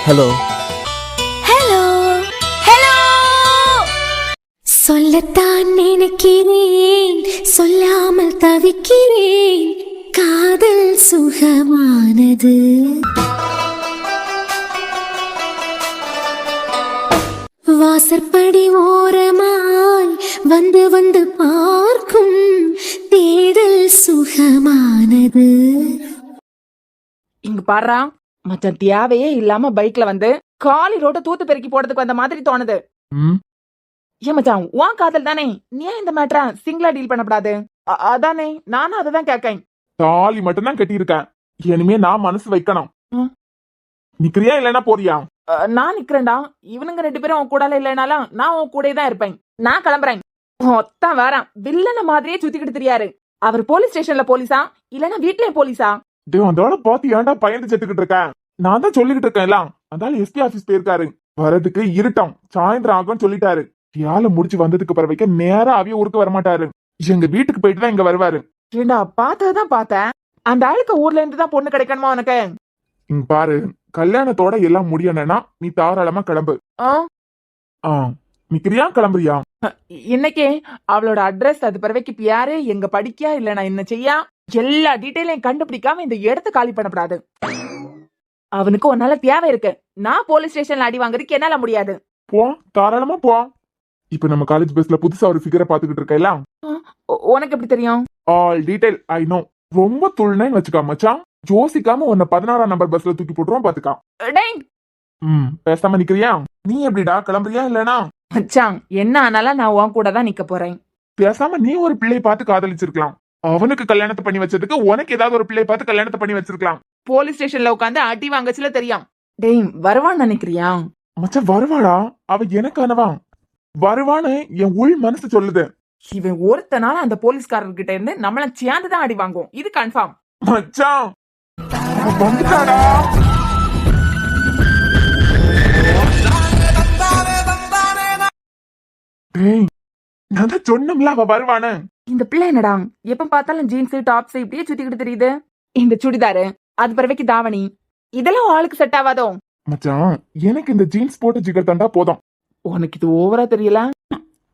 Hello hello hello. சொல்லத்தான் நினைக்கிறேன், சொல்லாமல் தவிக்கிறேன். காதல் சுகமானது. வாசற்படி ஓரமாய் வந்து வந்து பார்க்கும் தேடல் சுகமானது. இங்க பாடுறா மச்சான், தேவையே இல்லாம பைக்ல வந்து காலி ரோட்ட தூத்து பெருக்கி போடுறதுக்கு வந்த மாதிரி தோணுது. ஏன் மச்சான், உன் காதல் தானே, நீ ஏன் இந்த மேட்டரா சிங்கிளா டீல் பண்ணக்கூடாது? அதானே நானும் அததான் கேட்கேன். தாலி மட்டும் தான் கட்டி இருக்கேன், இனிமே நான் மனசு வைக்கணும். ம். நிக்கிறியா இல்லன்னா போறியா? நான் நிக்கிறேன்டா. இவனுங்க 2 பேரும் உன் கூட இல்லைனாலும் நான் உன் கூட தான் இருப்பேன். நான் கிளம்புறேன். ஒத்தான் வேறான் வில்லன மாதிரியே சுத்திக்கிட்டு தெரியாரு. அவர் போலீஸ் ஸ்டேஷன்ல போலீஸா இல்லன்னா வீட்லயே போலீஸா? டேய், அதோட பாத்து ஏன்டா பயந்து செத்துக்கிட்டு இருக்கேன்? நான் தான் சொல்லிக்கிட்டு இருக்கேன் எல்லாம். அதால எஸ்பி ஆபீஸ் போயிருக்காரு, வரதுக்கு இருட்டம் சாயந்தரம் ஆகும்னு சொல்லிட்டாரு. வேலை முடிச்சு வந்ததுக்கு பிறகு நேரா அவிய ஊருக்கு வரமாட்டாரு, எங்க வீட்டுக்கு போயிட்டு தான் இங்க வருவாரு. ஏண்டா பார்த்ததான் பார்த்தேன், அந்த ஆளுக்கு ஊர்ல இருந்து தான் பொண்ணு கிடைக்கணுமா உனக்கு? இங்க பாரு, கல்யாணத்தோட எல்லாம் முடியணும்னா நீ தாராளமா கிளம்பு. நிக்கிறியா கிளம்புறியா? இன்னைக்கே அவளோட அட்ரஸ், அது பிறவைக்கு யாரு, எங்க படிக்கியா இல்ல நான் என்ன செய்யா, எல்லா டீட்டெயிலையும் கண்டுபிடிக்காம இந்த இடத்த காலி பண்ணப்படாது. அவனுக்கு உன்னால தேவை இருக்கு. நான் போலீஸ் ஸ்டேஷன்ல அடி வாங்குறதுக்கு என்னால முடியாது. போ, தாராளமா போ. இப்ப நம்ம காலேஜ் பஸ்ல புதுசா ஒரு ஃபிகரை பாத்துக்கிட்டு இருக்கல. உனக்கு எப்படி தெரியும்? All detail I know. ரொம்ப துள்ளைன்னு வச்சுக்கா மச்சான், யோசிக்காம உன்னை 16ஆம் நம்பர் பஸ்ல தூக்கி போட்டுருவோம் பாத்துக்கா. டேய் பேசாம நிக்கிறியா? நீ எப்படிடா கிளம்புறியா இல்லனா? மச்சான், என்ன ஆனாலும் நான் உன் கூட தான் நிக்க போறேன். பேசாம நீ ஒரு பிள்ளை பார்த்து காதலிச்சிருக்கலாம். அவனுக்கு கல்யாணத்தை பண்ணி வச்சதுக்கு உனக்கு ஏதாவது ஒரு பிள்ளை பார்த்து கல்யாணத்தை பண்ணி வச்சிருக்கலாம். போலீஸ் ஸ்டேஷன்ல உட்காந்து அடி வாங்கச்சுல தெரியும். டேய், வருவான்னு நினைக்கிறியா? மச்சான் வருவாடா, அவ எனக்கானவா வருவான்னு என் உள் மனசு சொல்லுது. இவன் ஒருத்தனால அந்த போலீஸ்காரர்கிட்ட இருந்து நம்மள சேர்ந்துதான் அடி வாங்குவோம், இது கன்ஃபார்ம். மச்சான் வந்துட்டாடா. டேய், நான் தான் சொன்னோம்ல அவ வருவானு. இந்த பிள்ளை என்னடா எப்ப பார்த்தாலும் ஜீன்ஸ் டாப்ஸ் இப்படியே சுத்திக்கிட்டு தெரியுது. இந்த சுடிதாரு, அது பிறவைக்கு தாவணி, இதெல்லாம் ஆளுக்கு செட் ஆகாதோ? மச்சான், எனக்கு இந்த ஜீன்ஸ் போட்டு ஜிகர் தண்டா போதும். உனக்கு இது ஓவரா தெரியல?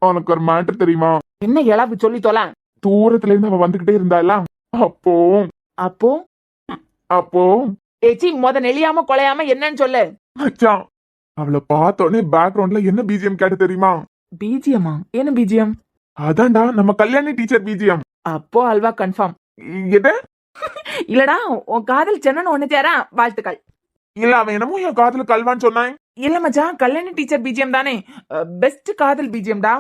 உனக்கு ஒரு மேட்டர் தெரியுமா? என்ன இளவு சொல்லி தொல. தூரத்துல இருந்து அவ வந்துகிட்டே இருந்தால, அப்போ அப்போ அப்போ ஏச்சி நெளியாம கொலையாம என்னன்னு சொல்லு. மச்சான், அவளை பார்த்தோன்னே பேக்ரவுண்ட்ல என்ன பிஜிஎம் கேட்டு தெரியுமா? பிஜிஎம்மா? என்ன பிஜிஎம்? அதான்டா நம்ம கல்யாணி டீச்சர் பிஜிஎம். அப்போ அல்வா கன்ஃபார்ம். எது? இல்லடா, உன் காதல் சென்னன்னு ஒண்ணு தேரா, வாழ்த்துக்கள். இல்ல, அவன் என்னமோ என் காதல கல்வான்னு சொன்னான். இல்ல மச்சான், கல்யாணி டீச்சர் பிஜிஎம் தானே பெஸ்ட் காதல் பிஜிஎம்டா.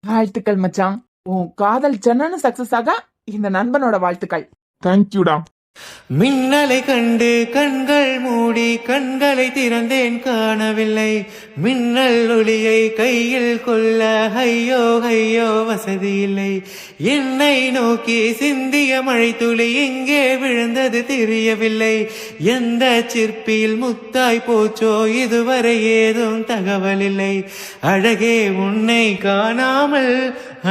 வாழ்த்துக்கள் மச்சான், உன் காதல் சென்னன்னு சக்சஸ் ஆக இந்த நண்பனோட வாழ்த்துக்கள். தேங்க்யூடா. மின்னலை கண்டு கண்கள் மூடி கண்களை திறந்தேன், காணவில்லை மின்னல் ஒளியை கையில் கொள்ள. ஐயோ ஐயோ வசதி இல்லை, என்னை நோக்கி சிந்திய மழை துளி எங்கே விழுந்தது தெரியவில்லை. எந்த சிற்பியில் முத்தாய் போச்சோ இதுவரை ஏதும் தகவல் இல்லை. அழகே உன்னை காணாமல்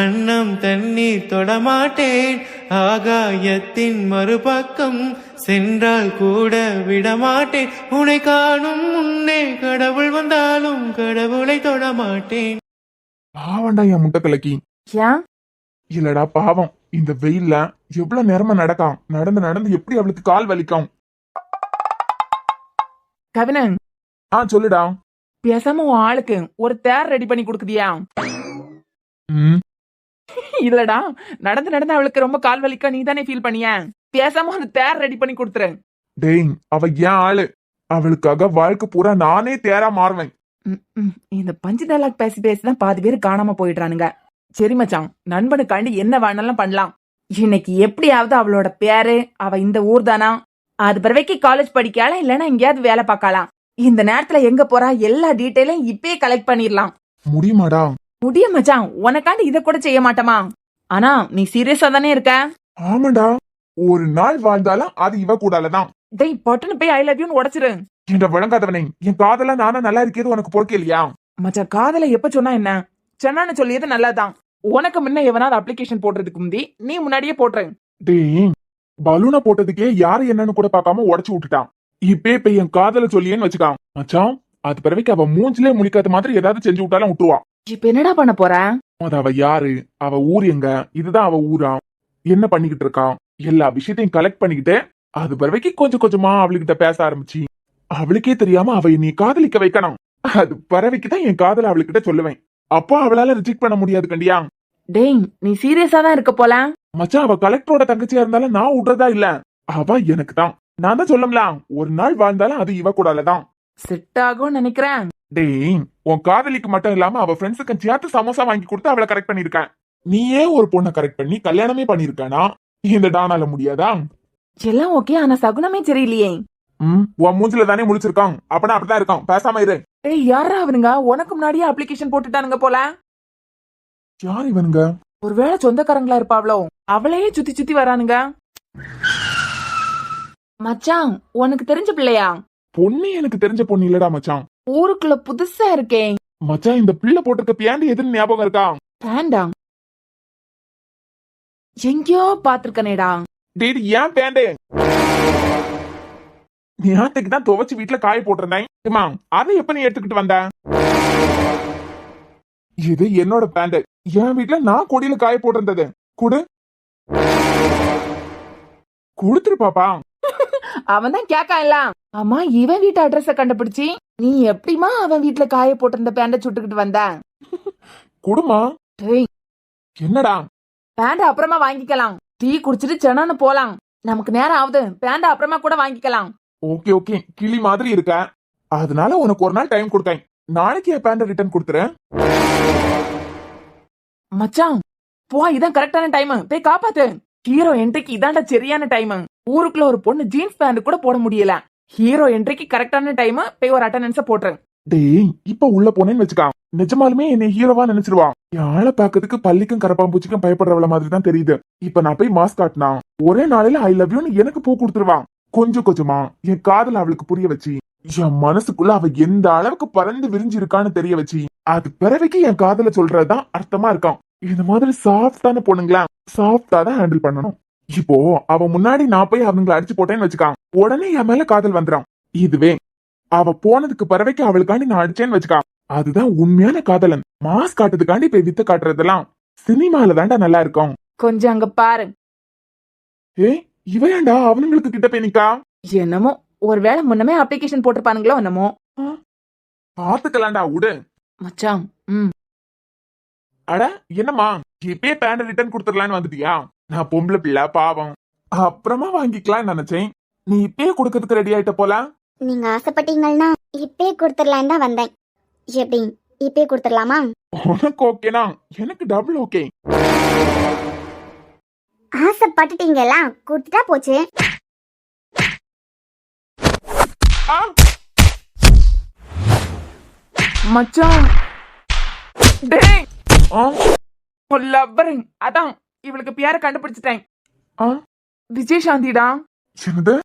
அன்னம் தண்ணீர் தொடமாட்டேன். ஆகாயத்தின் மறுபக்கம் சென்றால் கூட விடமாட்டேன். உன்னை காணும் முன்னே கடவுள் வந்தாலும் கடவுளை தொடமாட்டேன். பாவம்டா என் முட்டை கலக்கி. ஏன்? இல்லடா பாவம், இந்த வெயில்ல எவ்வளவு நேரமா நடக்காம், நடந்து நடந்து எப்படி அவளுக்கு கால் வலிக்கும். கவினன், சொல்லுடா. பேசாம உன் ஆளுக்கு ஒரு தேர் ரெடி பண்ணி கொடுக்குதியா? இல்லடா, நடந்து நடந்து அவளுக்கு ரொம்ப கால் வலிக்க நீ தானே ஃபீல் பண்ணிய, பேசாம ஒரு தேர் ரெடி பண்ணி கொடுத்துரு. டேய், அவ ஏன் ஆளு, அவளுக்காக வாழ்க்கை பூரா நானே தேரா மாறுவேன். இந்த பஞ்சு டைலாக் பேசி பேசிதான் பாதி பேர் காணாம போயிடுறானுங்க. சரி மச்சான், நண்பனுக்காண்டி என்ன வேணாலும் பண்ணலாம். இன்னைக்கு எப்படியாவது அவளோட பேரு, அவ இந்த ஊர் தானா, அது பிறவைக்கு காலேஜ் படிக்கலாம் இல்லன்னா எங்கேயாவது வேலை பார்க்கலாம். இந்த நேரத்துல எங்க போறா எல்லா டீட்டெயிலும் இப்பயே கலெக்ட் பண்ணிடலாம். முடியுமாடா? முடியும் மச்சான், உனக்காண்டி இத கூட செய்ய மாட்டோமா? ஆனா நீ சீரியஸா தானே இருக்க? ஆமாடா, ஒரு நாள் வாழ்ந்தாலும் அது இவ கூடாலதான். டேய், பட்டுன்னு போய் ஐ லவ் யூன்னு உடைச்சிரு. என்ற வழங்காதவனே, என் காதல நானா நல்லா இருக்கிறது உனக்கு பொறுக்க இல்லையா? மச்சான், காதலை எப்ப சொன்னா என்ன, சொன்னான்னு சொல்லியது நல்லாதான். உனக்கு முன்ன எவனாவது அப்ளிகேஷன் போடுறதுக்கு முந்தி நீ முன்னாடியே போட்டுற. டேய், பலூனை போட்டதுக்கே யாரு என்னன்னு கூட பார்க்காம உடைச்சு விட்டுட்டான். இப்ப என் காதல சொல்லியேன்னு வச்சுக்கான் மச்சான், அது பிறவைக்கு அவ மூஞ்சிலே முழிக்காத மாதிரி ஏதாவது செஞ்சு விட்டாலும் விட்டுருவா. இப்ப என்னடா பண்ண போற? அது அவ யாரு, அவ ஊர் எங்க, இதுதான் அவ ஊரா, என்ன பண்ணிக்கிட்டு இருக்கா, எல்லா விஷயத்தையும் கலெக்ட் பண்ணிக்கிட்டு அது பிறவைக்கு கொஞ்சம் கொஞ்சமா அவளுக்கிட்ட பேச ஆரம்பிச்சு அவளுக்கே தெரியாம அவ என்னை காதலிக்க வைக்கணும். அது பறவைக்கு தான் என் காதல அவளுக்கிட்ட சொல்லுவேன். அப்போ அவளால ரிஜெக்ட் பண்ண முடியாது கண்டியா. டேய் நீ சீரியஸா தான் இருக்க போல. மச்சான், அவ கலெக்டரோட தங்கச்சியா இருந்தாலும் நான் விடுறதா இல்ல. அவ எனக்கு தான். நான் தான் சொல்லல, ஒரு நாள் வாழ்ந்தாலும் அது இவ கூடாலதான் செட் ஆகும் நினைக்கிறேன். டேய், உன் காதலிக்கு மட்டும் இல்லாம அவ ஃப்ரெண்ட்ஸுக்கு சேர்த்து சமோசா வாங்கி கொடுத்து அவளை கரெக்ட் பண்ணிருக்கேன். நீயே ஒரு பொண்ணை கரெக்ட் பண்ணி கல்யாணமே பண்ணிருக்கானா இந்த டானால முடியாதா? எல்லாம் ஓகே, ஆனா சகுனமே சரியில்லையே. உன் மூஞ்சில தானே முழிச்சிருக்கான், அப்பனா அப்படிதான் இருக்கான். பேசாம இரு. டேய் யாரா அவனுங்க? உனக்கு முன்னாடியே அப்ளிகேஷன் போட்டுட்டானுங்க போல. யார் இவனுங்க? ஒருவேளை சொந்தக்காரங்களா இருப்பாவளோ? அவளையே சுத்தி சுத்தி வரானுங்க. மச்சான் உனக்கு தெரிஞ்ச பிள்ளையா? பொண்ணு எனக்கு தெரிஞ்ச பொண்ணு இல்லடா மச்சான். ஊருக்குள்ள புதுசா இருக்கே. மச்சான், இந்த பிள்ளை போட்டிருக்க பேண்ட் எதுன்னு ஞாபகம் இருக்கா? பேண்டா? எங்கேயோ பாத்திருக்கனேடா. டேடி, ஏன் பேண்டு? நேத்துக்கு தான் துவைச்சு வீட்டுல காய போட்டிருந்தேன். அதை எப்ப நீ எடுத்துக்கிட்டு வந்த? இது என்னோட பேண்ட். என் வீட்டுல நான் கொடியில காய போட்டிருந்தது. குடு, குடுத்துரு பாப்பா. அவன் தான் கேக்கா இல்ல. ஆமா, இவன் வீட்டு அட்ரஸ கண்டுபிடிச்சி நீ எப்படிமா அவன் வீட்டுல காய போட்டிருந்த பேண்ட சுட்டுக்கிட்டு வந்த? குடுமா. டேய், என்னடா? பேண்ட அப்புறமா வாங்கிக்கலாம். டீ குடிச்சிட்டு சென்னான்னு போலாம். நமக்கு நேரம் ஆகுது. பேண்ட அப்புறமா கூட வாங்கிக்கலாம். ஓகே ஓகே, கிளி மாதிரி இருக்க. அதனால உனக்கு ஒரு நாள் டைம் கொடுத்தேன். நாளைக்கு என் பேண்ட ரிட்டர்ன் கொடுத்துறேன். மச்சான் போ, இதான் கரெக்டான டைம். போய் காப்பாத்து. ஹீரோ என்ட்ரிக்கு இதான்டா சரியான டைம். ஊருக்குள்ள ஒரு பொண்ணு ஜீன்ஸ் பேண்ட் கூட போட முடியல. ஹீரோ என்ட்ரிக்கு கரெக்டான டைம். போய் ஒரு அட்டெண்டன்ஸ போட்டுறேன். டேய், இப்ப உள்ள போனேன்னு வச்சுக்கா, நிஜமாலுமே என்னை ஹீரோவா நினைச்சிருவா. யாழ பாக்கிறதுக்கு பள்ளிக்கும் கரப்பாம்பூச்சிக்கும் பயப்படுறவள மாதிரி தான் தெரியுது. இப்ப நான் போய் மாஸ்க் காட்டினா ஒரே நாளையில ஐ லவ் யூன்னு எனக்கு பூ கொடுத்துருவா. கொஞ்சம் கொஞ்சமா என் காதல அவளுக்கு புரிய வச்சு, என் மனசுக்குள்ள அவ எந்த அளவுக்கு பறந்து விரிஞ்சு இருக்கான்னு தெரிய வச்சு, அது பிறவைக்கு என் காதல சொல்றதுதான் அர்த்தமா இருக்கான். இந்த மாதிரி சாஃப்டான பொண்ணுங்களா சாஃப்டா தான் ஹேண்டில் பண்ணணும். இப்போ அவ முன்னாடி நான் போய் அவங்களை அடிச்சு போட்டேன்னு வச்சுக்கான், உடனே என் மேல காதல் வந்துறான். இதுவே அவ போனதுக்கு பிறவைக்கு அவளுக்காண்டி நான் அடிச்சேன்னு வச்சுக்கான், அதுதான் உண்மையான காதலன். மாஸ் காட்டுறதுக்காண்டி போய் வித்த காட்டுறதெல்லாம் சினிமால தான்டா நல்லா இருக்கும். கொஞ்சம் அங்க பாரு. ஏய், இவையாண்டா அவனுங்களுக்கு கிட்ட போய் நிக்கா? என்னமோ ஒருவேளை முன்னமே அப்ளிகேஷன் போட்டிருப்பானுங்களோ என்னமோ. பாத்துக்கலாம்டா, விடு. மச்சான் அட என்னம்மா, இப்பயே பேண்ட் ரிட்டர்ன் கொடுத்துடலான்னு வந்துட்டியா? நான் பொம்பளை பிள்ளை பாவம், அப்புறமா வாங்கிக்கலாம்னு நினைச்சேன். நீ இப்பயே கொடுக்கறதுக்கு ரெடி ஆயிட்ட போல. நீங்க ஆசைப்பட்டீங்கன்னா இப்பே கொடுத்துடலான்னு தான் வந்தேன். எப்படி இப்பே கொடுத்துடலாமா? உனக்கு ஓகேனா எனக்கு டபுள் ஓகே. ஆசைப்பட்டுட்டீங்களா? கொடுத்துட்டா போச்சு. மச்சான் டேய், லவ்வர். அதான் இவளுக்கு பேரை கண்டுபிடிச்சிட்டேன். விஜயசாந்திடா. என்னது?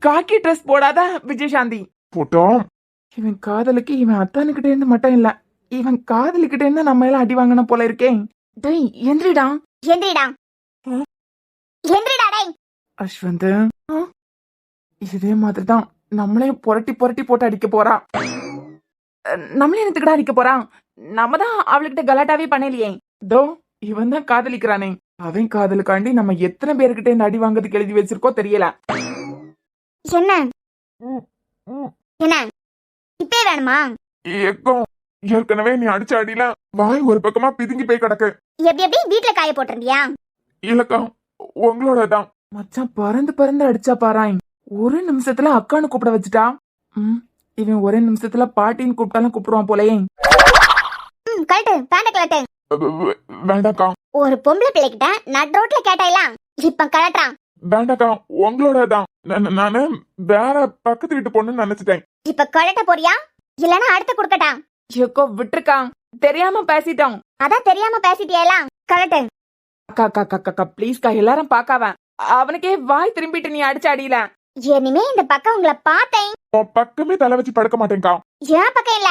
காக்கி ட்ரெஸ் போடாத விஜயசாந்தி. போட்டோம். இவன் காதலுக்கு இவன் அத்தானுக்கிட்ட இருந்து மட்டும் இல்ல, இவன் காதலிக்கிட்ட இருந்து நம்ம எல்லாம் அடி வாங்கணும் போல இருக்கேன். டேய் எந்திரிடா. எந்திரிடா, எந்திரிடா டேய். அஸ்வந்த் இதே மாதிரிதான் நம்மளையும் புரட்டி புரட்டி போட்டு அடிக்க போறான். நம்மளே என்னத்துக்கிட்ட அடிக்க போறான்? நம்ம தான் அவளுக்கிட்ட கலாட்டாவே பண்ணலையே. தோ இவன் தான் காதலிக்கிறானே. அவன் காதலுக்காண்டி நம்ம எத்தனை பேருக்கிட்ட இந்த அடி வாங்கறதுக்கு எழுதி வச்சிருக்கோ தெரியல. என்ன என்ன இப்பே வேணுமா? ஏற்கனவே நீ அடிச்ச அடியில வாய் ஒரு பக்கமா பிதுங்கி போய் கிடக்கு. எப்படி எப்படி வீட்டுல காய போட்டிருந்தியா? இல்லக்கா, உங்களோடதான். மச்சான் பறந்து பறந்து அடிச்சா பாராய். ஒரு நிமிஷத்துல அக்கான்னு கூப்பிட வச்சுட்டா. இவன் ஒரே நிமிஷத்துல பாட்டின்னு கூப்பிட்டாலும் கூப்பிடுவான் போலயே. கழட்டு பேண்ட கழட்டு. வேண்டாக்கா. ஒரு பொம்பளை பிள்ளைகிட்ட நட் ரோட்ல கேட்டாயிலாம், இப்ப கழட்டான். வேண்டாக்கா, உங்களோடதான். நானு வேற பக்கத்து வீட்டு பொண்ணுன்னு நினைச்சிட்டேன். இப்ப கழட்ட போறியா இல்லனா அடுத்து குடுக்கட்டா? ஏக்கோ விட்டுருக்கான், தெரியாம பேசிட்டோம். அதான் தெரியாம பேசிட்டியலாம், கழட்டு. அக்கா அக்கா அக்கா அக்கா ப்ளீஸ்க்கா, எல்லாரும் பாக்காவ. அவனுக்கே வாய் திரும்பிட்டு நீ அடிச்ச அடியில. இனிமே இந்த பக்கம் உங்களை பார்த்தேன், பக்கமே தலை வச்சு படுக்க மாட்டேங்கா. ஏன் பக்கம் இல்ல,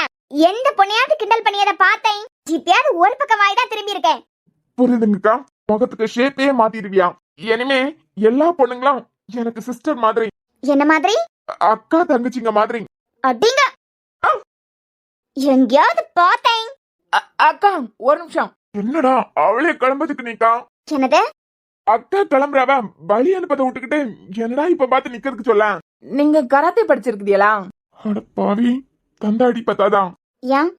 எந்த பொண்ணையாவது கிண்டல் பண்ணியத பார்த்தேன். இப்பயாவது ஒரு பக்கம் வாய் தான் திரும்பி இருக்கேன். புரியுதுங்கக்கா, முகத்துக்கு ஷேப்பே மாத்திடுவியா? இனிமே எல்லா பொண்ணுங்களும் எனக்கு சிஸ்டர் மாதிரி. என்ன மாதிரி? அக்கா தங்கச்சிங்க மாதிரி. அப்படிங்க எங்கேயாவது பார்த்தேன். அக்கா ஒரு நிமிஷம். என்னடா அவளே கிளம்புறதுக்கு நீக்கா? என்னது? அக்கா கிளம்புறாவ வழி அனுப்பதை விட்டுக்கிட்டு என்னடா இப்ப பார்த்து நிக்கிறதுக்கு சொல்ல? நீங்க கராத்தே படிச்சிருக்கீங்களா? அட பாவி, தந்தாடி பத்தாதான். ஏன்?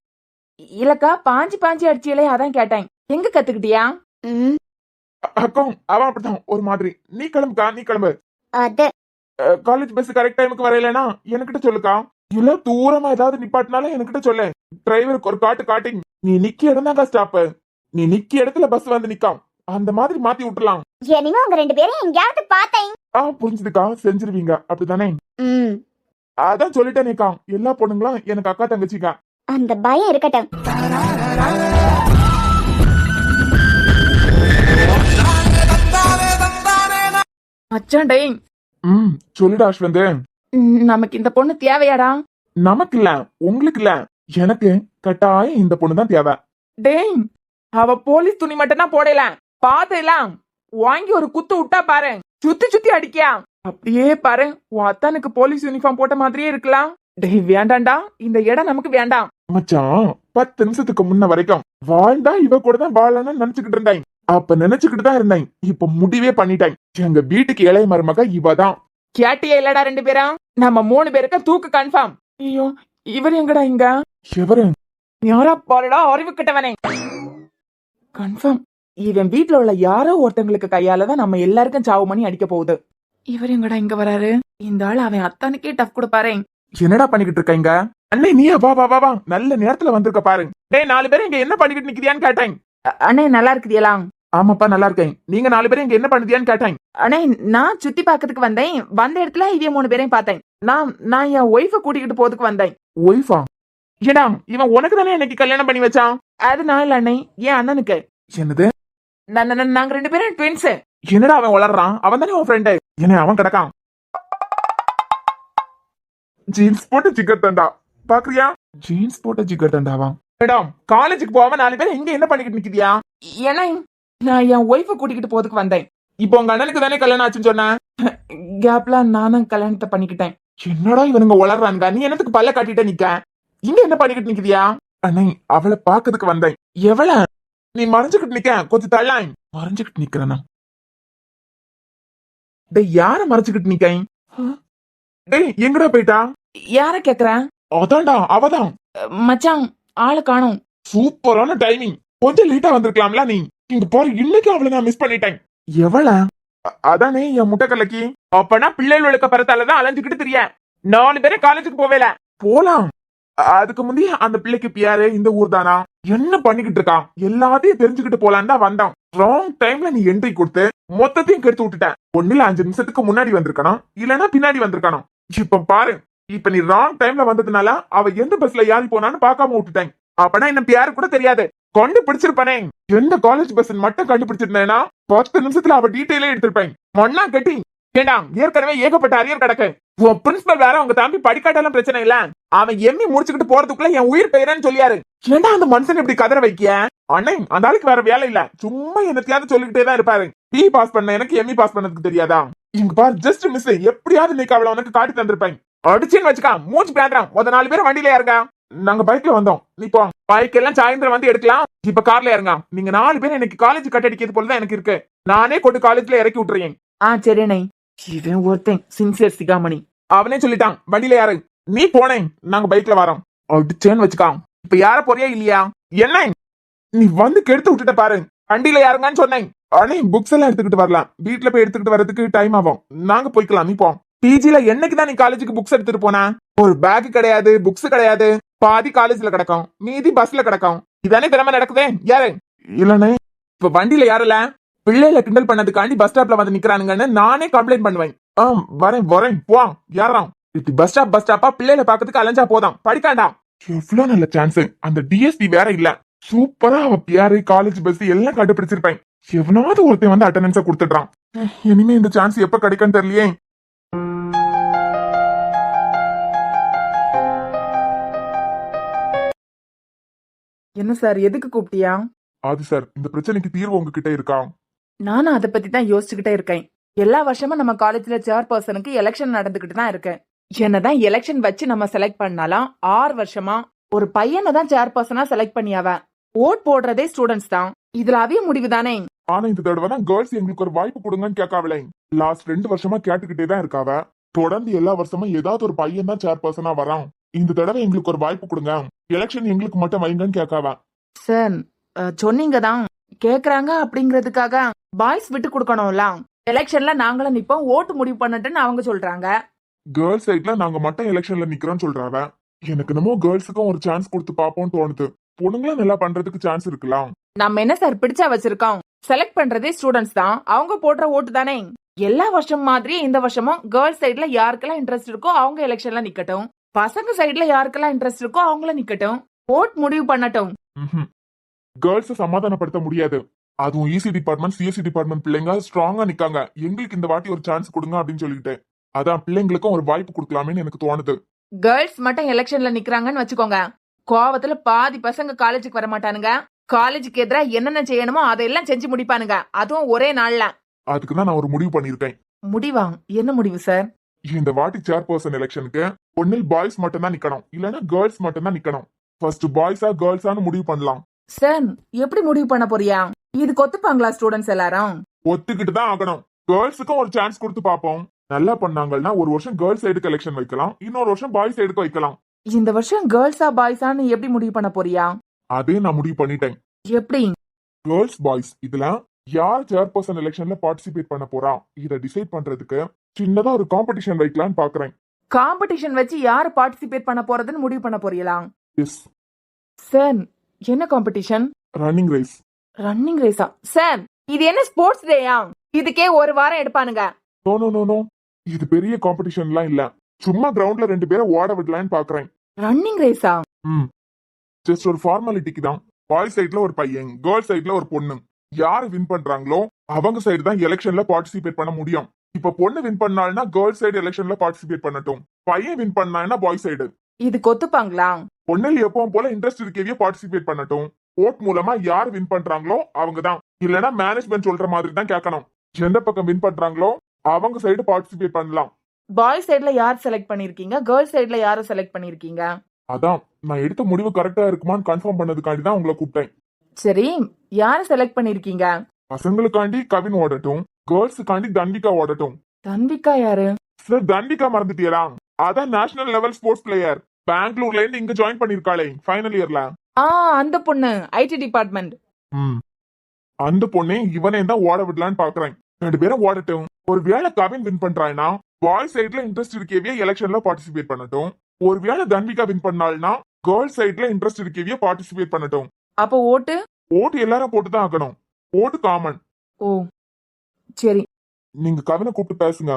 இல்லக்கா பாஞ்சி பாஞ்சி அடிச்சியலே, அதான் கேட்டேன். எங்க கத்துக்கிட்டியா? ம், அக்கா அவன் அப்படிதான் ஒரு மாதிரி. நீ கிளம்புக்கா, நீ கிளம்பு. அது காலேஜ் பஸ் கரெக்ட் டைமுக்கு வரையிலனா என்கிட்ட சொல்லுக்கா. இல்ல தூரமா ஏதாவது நிப்பாட்டினாலும் என்கிட்ட சொல்லு. டிரைவருக்கு ஒரு காட்டி நீ நிக்க இடம் தாங்க ஸ்டாப். நீ நிக்க இடத்துல பஸ் வந்து நிக்காம். அந்த மாதிரி மாத்தி விட்டுலாம். இனிமே உங்க 2 பேரும் எங்கேயாவது பார்த்தேன். புரிஞ்சுதுக்கா, செஞ்சிருவீங்க அப்படித்தானே? ம், அதான் சொல்லிட்டேனேக்கா, எல்லா பொண்ணுங்களும் எனக்கு அக்கா தங்கச்சிக்கா. அந்த பயம் இருக்கட்டும். மச்சான் டேய், சொல்லுடா அஸ்வந்த். நமக்கு இந்த பொண்ணு தேவையாடா? நமக்கு இல்ல, உங்களுக்கு இல்ல, எனக்கு கட்டாயம் இந்த பொண்ணு தான் தேவை. டேய், அவ போலீஸ் துணி மட்டும் தான் போடல, பாத்தேலாம் வாங்கி ஒரு குத்து விட்டா பாரு, சுத்தி சுத்தி அடிக்கியா. அப்படியே பாரு, உன் அத்தானுக்கு போலீஸ் யூனிஃபார்ம் போட்ட மாதிரியே இருக்கலாம். டேய் வேண்டாண்டா, இந்த இடம் நமக்கு வேண்டாம். மச்சான் 10 நிமிஷத்துக்கு முன்ன வரைக்கும் வாழ்ந்தா இவ கூட தான் வாழணும்னு நினைச்சுக்கிட்டு இருந்தேன். அப்ப நினைச்சுக்கிட்டு தான் இருந்தேன். இப்ப முடிவே பண்ணிட்டேன். எங்க வீட்டுக்கு இளைய மருமக இவதான். கேட்டியா இல்லடா 2 பேரும்? நம்ம 3 பேருக்கு தூக்கு கன்ஃபார்ம். ஐயோ, இவர் எங்கடா இங்க? எவரு? யாரா பாருடா அறிவு கிட்டவனே. கன்ஃபார்ம் இவன் வீட்டுல உள்ள யாரோ ஒருத்தங்களுக்கு கையாலதான் நம்ம எல்லாருக்கும் சாவு மணி அடிக்க போகுது. இவர் எங்கடா இங்க வராரு? இந்த ஆள் அவன் அத்தானுக்கே டஃப் கொடுப்பாரு. என்னடா பண்ணிக்கிட்டு இருக்கீங்க? அண்ணே நீயா? வா வா வா வா, நல்ல நேரத்துல வந்திருக்க பாரு. டேய் 4 பேரும் இங்க என்ன பண்ணிக்கிட்டு நிக்கிறியான்னு கேட்டேன். அண்ணே நல்லா இருக்குதியலாம்? ஆமாப்பா நல்லா இருக்கேன். நீங்க 4 பேரும் இங்க என்ன பண்ணுதியான்னு கேட்டேன். அண்ணே நான் சுத்தி பாக்கிறதுக்கு வந்தேன். வந்த இடத்துல இவ 3 பேரையும் பார்த்தேன். நான் என் ஒய்ஃப கூட்டிக்கிட்டு போறதுக்கு வந்தேன். ஒய்ஃபா? ஏடா இவன் உனக்கு தானே இன்னைக்கு கல்யாணம் பண்ணி வச்சான். அது நான் இல்ல அண்ணே, என் அண்ணனுக்கு. என்னது? நாங்க 2 பேரும் ட்வின்ஸ். என்னடா அவன் வளர்றான்? அவன் தானே உன் ஃப்ரெண்டு. என்ன அவன் கிடக்கான்? ஜீன்ஸ் போட்டு ஜிகர் தண்டா பாக்குறியா? ஜீன்ஸ் போட்ட ஜிகர் தண்டாவா? மேடம் காலேஜுக்கு போகாம 4 பேரும் இங்க என்ன பண்ணிக்கிட்டு நிக்கிறியா? ஏன்னா நான் என் ஒய்ஃப கூட்டிக்கிட்டு போறதுக்கு வந்தேன். இப்போ உங்க அண்ணனுக்கு தானே கல்யாணம் ஆச்சுன்னு சொன்ன. கேப்ல நானும் கல்யாணத்தை பண்ணிக்கிட்டேன். என்னடா இவனுங்க வளர்றானுங்க. நீ என்னத்துக்கு பல்ல காட்டிட்ட நிக்க? இங்க என்ன பண்ணிக்கிட்டு நிக்கிறியா? அண்ணே அவளை பாக்கிறதுக்கு வந்தேன். எவள? நீ மறைஞ்சுக்கிட்டு நிக்க, கொஞ்சம் தள்ளாய். மறைஞ்சுக்கிட்டு நிக்கிறனா? டேய் யார மறைச்சுக்கிட்டு நிக்க? டேய் எங்கடா போயிட்டா? யார கேக்குறேன்? அதான்டா அவதான். மச்சான் ஆளு காணோம். சூப்பரான டைமிங். கொஞ்சம் லேட்டா வந்திருக்கலாம்ல நீ. இங்க பாரு, இன்னைக்கு அவளை நான் மிஸ் பண்ணிட்டேன். எவள? அதானே என் முட்டைக்கலக்கி. அப்பனா பிள்ளைகளுக்கு பரத்தாலதான் அலைஞ்சுக்கிட்டு தெரிய 4 பேரும் காலேஜுக்கு போவேல. போலாம். அதுக்கு முந்தைய அந்த பிள்ளைக்கு பியாரு இந்த ஊர் தானா? என்ன பண்ணிக்கிட்டு இருக்கான்? எல்லாத்தையும் தெரிஞ்சுக்கிட்டு போலான்னு தான் வந்தான். ராங் டைம்ல நீ என்ட்ரி கொடுத்து மொத்தத்தையும் கெடுத்து விட்டுட்ட. ஒண்ணுல 5 நிமிஷத்துக்கு முன்னாடி வந்திருக்கணும், இல்லன்னா பின்னாடி வந்திருக்கணும். இப்ப பாரு, இப்ப நீ ராங் டைம்ல வந்ததுனால அவ எந்த பஸ்ல ஏறி போனான்னு பாக்காம விட்டுட்டேன். அப்பனா என்ன பியாரு கூட தெரியாது. கண்டுபிடிச்சிருப்பானே. எந்த காலேஜ் பஸ் மட்டும் கண்டுபிடிச்சிருந்தேன்னா 10 நிமிஷத்துல அவ டீட்டெயிலே எடுத்திருப்பேன். மண்ணா கட்டி. ஏண்டா ஏற்கனவே ஏகப்பட்ட அரியர் கிடக்கு. உன் பிரின்சிபல் வேற உங்க தம்பி படிக்காட்டாலும் பிரச்சனை இல்ல, அவன் எம்மி முடிச்சுக்கிட்டு போறதுக்குள்ள என் உயிர் பெயரன்னு சொல்லியாரு. ஏண்டா அந்த மனுஷன் இப்படி கதற வைக்கிய? அண்ணே அந்த ஆளுக்கு வேற வேலை இல்ல, சும்மா என்னத்தையாவது சொல்லிக்கிட்டே தான் இருப்பாரு. பி பாஸ் பண்ண எனக்கு எம்மி பாஸ் பண்ணதுக்கு தெரியாதா? இங்க பாரு, ஜஸ்ட் மிஸ். எப்படியாவது இன்னைக்கு அவளை உனக்கு காட்டி தந்திருப்பேன். அடிச்சேன்னு வச்சுக்கா, மூச்சு பேந்துறான். 4 பேரும் வண்டியில இறங்க. நாங்க பைக்ல வந்தோம். நீ போ. பைக் எல்லாம் சாயந்தரம் வந்து எடுக்கலாம். இப்ப கார்ல இறங்க. நீங்க 4 பேரும் எனக்கு காலேஜ் கட் அடிக்கிறது போலதான் எனக்கு இருக்கு. நானே கொண்டு காலேஜ்ல இறக்கி விட்டுறேன். சரிண்ணே. இவன் ஒருத்தன் சின்சியர் சிகாமணி. அவனே சொல்லிட்டான் வண்டியில யாரு. நீ போனேன், நாங்க பைக்ல வரோம். அடிச்சேன்னு வச்சுக்கா. இப்ப யார போறியா இல்லையா? என்ன நீ வந்து கெடுத்து விட்டுட்ட பாரு. வண்டியில யாருங்கன்னு சொன்னேன். அண்ணே புக்ஸ் எல்லாம் எடுத்துக்கிட்டு வரலாம். வீட்டுல போய் எடுத்துக்கிட்டு வரதுக்கு டைம் ஆகும். நாங்க போய்க்கலாம், நீ போ. பிஜில என்னைக்குதான் நீ காலேஜுக்கு புக்ஸ் எடுத்துட்டு போன? ஒரு பேக் கிடையாது, புக்ஸ் கிடையாது. பாதி காலேஜ்ல கிடக்கும், மீதி பஸ்ல கிடக்கும். இதானே திறமை நடக்குதே. யாரு? இல்லனே இப்ப வண்டியில யாருல பிள்ளைல கிண்டல் பண்ணதுக்காண்டி பஸ் ஸ்டாப்ல வந்து நிக்கிறானுங்கன்னு நானே கம்ப்ளைண்ட் பண்ணுவேன். வரேன் போ. யாராம் இப்படி பஸ் ஸ்டாப்பா பிள்ளைல பாக்கிறதுக்கு அலைஞ்சா போதான், படிக்காண்டா. எவ்வளவு நல்ல சான்ஸ். அந்த டிஎஸ்பி வேற இல்ல. சூப்பரா அவ பியாரு காலேஜ் பஸ் எல்லாம் கண்டுபிடிச்சிருப்பேன். எவனாவது ஒருத்தன் வந்து அட்டெண்டன்ஸ கொடுத்துடுறான். இனிமே இந்த சான்ஸ் எப்ப கிடைக்கும்னு தெரியலையே. என்ன சார், எதுக்கு கூப்பிட்டியா? அது சார், இந்த பிரச்சனைக்கு தீர்வு உங்ககிட்ட இருக்கா? நானும் அதை பத்தி தான் யோசிச்சுக்கிட்டே இருக்கேன். எல்லா வருஷமும் நம்ம காலேஜ்ல சேர்பர்சனுக்கு எலெக்ஷன் நடந்துகிட்டு தான் இருக்கேன். என்னதான் எலெக்ஷன் வச்சு நம்ம செலக்ட் பண்ணாலும் 6 வருஷமா ஒரு பையனை தான் சேர்பர்சனா செலக்ட் பண்ணியாவ. ஓட் போடுறதே ஸ்டூடெண்ட்ஸ் தான். இதுல அவிய முடிவு தானே. ஆனா இந்த தடவை தான் கேர்ள்ஸ் எங்களுக்கு ஒரு வாய்ப்பு கொடுங்கன்னு கேட்காவலே. லாஸ்ட் 2 வருஷமா கேட்டுக்கிட்டே தான் இருக்காவ. தொடர்ந்து எல்லா வருஷமும் ஏதாவது ஒரு பையன் தான் சேர்பர்சனா வரான். இந்த தடவை எங்களுக்கு ஒரு வாய்ப்பு கொடுங்க, எலெக்ஷன் எங்களுக்கு மட்டும் வைங்கன்னு கேட்காவ. சார் சொன்னீங்க தான், கேக்குறாங்க அப்படிங்கறதுக்காக பாய்ஸ் விட்டு கொடுக்கணும்ல. எலெக்ஷன்ல நாங்களும் நிப்போம், ஓட்டு முடிவு பண்ணட்டுன்னு அவங்க சொல்றாங்க. கேர்ள்ஸ் சைட்ல நாங்க மட்டும் எலெக்ஷன்ல நிக்கிறோம்னு சொல்றாவ. எனக்கு என்னமோ கேர்ள்ஸுக்கும் ஒரு சான்ஸ் கொடுத்து பாப்போம்னு தோணுது. பொண்ணுங்களும் நல்லா பண்றதுக்கு சான்ஸ் இருக்கலாம். நம்ம என்ன சார் பிடிச்சா வச்சிருக்கோம். செலக்ட் பண்றதே ஸ்டூடெண்ட்ஸ் தான், அவங்க போடுற ஓட்டு தானே. எல்லா வருஷம் மாதிரி இந்த வருஷமும் கேர்ள்ஸ் சைடுல யாருக்கெல்லாம் இன்ட்ரெஸ்ட் இருக்கோ அவங்க எலெக்ஷன்ல நிக்கட்டும், பசங்க சைடுல யாருக்கெல்லாம் இன்ட்ரெஸ்ட் இருக்கோ அவங்கள நிக்கட்டும், ஓட் முடிவு பண்ணட்டும். கேர்ள்ஸ் சமாதானப்படுத்த முடியாது. அதுவும் இசி டிபார்ட்மெண்ட் சிஎஸ்சி டிபார்ட்மெண்ட் பிள்ளைங்க ஸ்ட்ராங்கா நிக்காங்க. எங்களுக்கு இந்த வாட்டி ஒரு சான்ஸ் கொடுங்க அப்படின்னு சொல்லிட்டு, அதான் பிள்ளைங்களுக்கும் ஒரு வாய்ப்பு கொடுக்கலாமேன்னு எனக்கு தோணுது. கேர்ள்ஸ் மட்டும் எலெக்ஷன்ல நிக்கிறாங்கன்னு வச்சுக்கோங்க, கோவத்துல பாதி பசங்க காலேஜுக்கு வர மாட்டானுங்க. காலேஜுக்கு எதிராக என்னென்ன செய்யணுமோ அதையெல்லாம் செஞ்சு முடிப்பானுங்க, அதுவும் ஒரே நாள்ல. அதுக்குதான் நான் ஒரு முடிவு பண்ணிருக்கேன். முடிவா? என்ன முடிவு சார்? இந்த வாட்டி சேர்பர்சன் எலெக்ஷனுக்கு ஒன்னில் பாய்ஸ் மட்டும் தான் நிக்கணும், இல்லன்னா கேர்ள்ஸ் மட்டும் தான் நிக்கணும். ஃபர்ஸ்ட் பாய்ஸா கேர்ள்ஸான்னு முடிவு பண்ணலாம். சார் எப்படி முடிவு பண்ண போறியா? இதுக்கு ஒத்துப்பாங்களா ஸ்டூடெண்ட்ஸ் எல்லாரும்? ஒத்துக்கிட்டு தான் ஆகணும். கேர்ள்ஸுக்கும் ஒரு சான்ஸ் கொடுத்து பாப்போம். நல்லா பண்ணாங்கன்னா ஒரு வருஷம் கேர்ள்ஸ் சைடுக்கு எலெக்ஷன் வைக்கலாம், இன்னொரு வருஷம் பாய்ஸ் சைடுக்கு வைக்கலாம். இந்த வருஷம் கேர்ள்ஸா பாய்ஸான்னு எப்படி முடிவு பண்ண போறியா? அதே நான் முடிவு பண்ணிட்டேன். எப்படி? கேர்ள்ஸ் பாய்ஸ் இதுல யார் சேர்பர்சன் எலெக்ஷன்ல பார்ட்டிசிபேட் பண்ண போறா இத டிசைட் பண்றதுக்கு சின்னதா ஒரு காம்படிஷன் வைக்கலாம்னு பாக்குறேன். காம்படிஷன் வச்சு யாரு பார்ட்டிசிபேட் பண்ண போறதுன்னு முடிவு பண்ண போறீங்களா? எஸ் சார், என்ன காம்படிஷன்? Running race. ரன்னிங் ரேஸா? சார் இது என்ன ஸ்போர்ட்ஸ் டேயா? இதுக்கே ஒரு வாரம் எடுப்பானுங்க. நோ நோ நோ நோ, இது பெரிய காம்படிஷன்லாம் இல்ல. சும்மா கிரவுண்ட்ல 2 பேரை ஓட விடலான்னு பாக்குறேன். ரன்னிங் ரேஸா? ஜஸ்ட் ஒரு ஃபார்மாலிட்டிக்கு தான். பாய்ஸ் சைடுல ஒரு பையன், கேர்ள்ஸ் சைடுல ஒரு பொண்ணு. யாரு வின் பண்றாங்களோ அவங்க சைடு தான் எலெக்ஷன்ல பார்ட்டிசிபேட் பண்ண முடியும். இப்ப பொண்ணு வின் பண்ணால்னா கேர்ள்ஸ் சைடு எலெக்ஷன்ல பார்ட்டிசிபேட் பண்ணட்டும், பையன் வின் பண்ணான்னா பாய்ஸ் சைடு. இதுக்கு ஒத்துப்பாங்களா? பொண்ணில் எப்பவும் போல இன்ட்ரெஸ்ட் இருக்கவே பார்ட்டிசிபேட் பண்ணட்டும். ஓட் மூலமா யார் வின் பண்றாங்களோ அவங்க தான், இல்லனா மேனேஜ்மெண்ட் சொல்ற மாதிரி தான் கேட்கணும். எந்த பக்கம் வின் பண்றாங்களோ அவங்க சைடு பார்ட்டிசிபேட் பண்ணலாம். பாய்ஸ் சைடுல யார் செலக்ட் பண்ணிருக்கீங்க, கேர்ள்ஸ் சைடுல யாரை செலக்ட் பண்ணிருக்கீங்க? அதான் நான் எடுத்த முடிவு கரெக்டா இருக்குமான்னு கன்ஃபார்ம் பண்ணதுக்காண்டி தான் உங்களை கூப்பிட்டேன். சரி, யார செலக்ட் பண்ணிருக்கீங்க? பசங்களுக்காண்டி கவின் ஓடட்டும், கேர்ள்ஸுக்காண்டி தன்விகா ஓடட்டும். தன்விகா யாரு? சார் தன்விகா மறந்துட்டீங்களா? அதான் நேஷனல் லெவல் ஸ்போர்ட்ஸ் பிளேயர். பெங்களூர்ல இருந்து இங்க ஜாயின் பண்ணிருக்காளே ஃபைனல் இயர்ல. அந்த பொண்ணு ஐடி டிபார்ட்மெண்ட். அந்த பொண்ணே இவனே தான் ஓட விடலான்னு பாக்குறேன். 2 பேரும் ஓடட்டும். ஒருவேளை கவின் வின் பண்றான்னா பாய்ஸ் சைடுல இன்ட்ரெஸ்ட் இருக்கவே எலெக்ஷன்ல பார்ட்டிசிபேட் பண்ணட்டும். ஒருவேளை தன்விகா வின் பண்ணால்னா கேர்ள்ஸ் சைடுல இன்ட்ரெஸ்ட் இருக்கவே பார்ட்டிசிபேட் பண்ணட்டும். அப்போ ஓட்டு எல்லாரும் போட்டுதான் ஆகணும். ஓட்டு காமன். ஓ சரி, நீங்க கவினை கூப்பிட்டு பேசுங்க.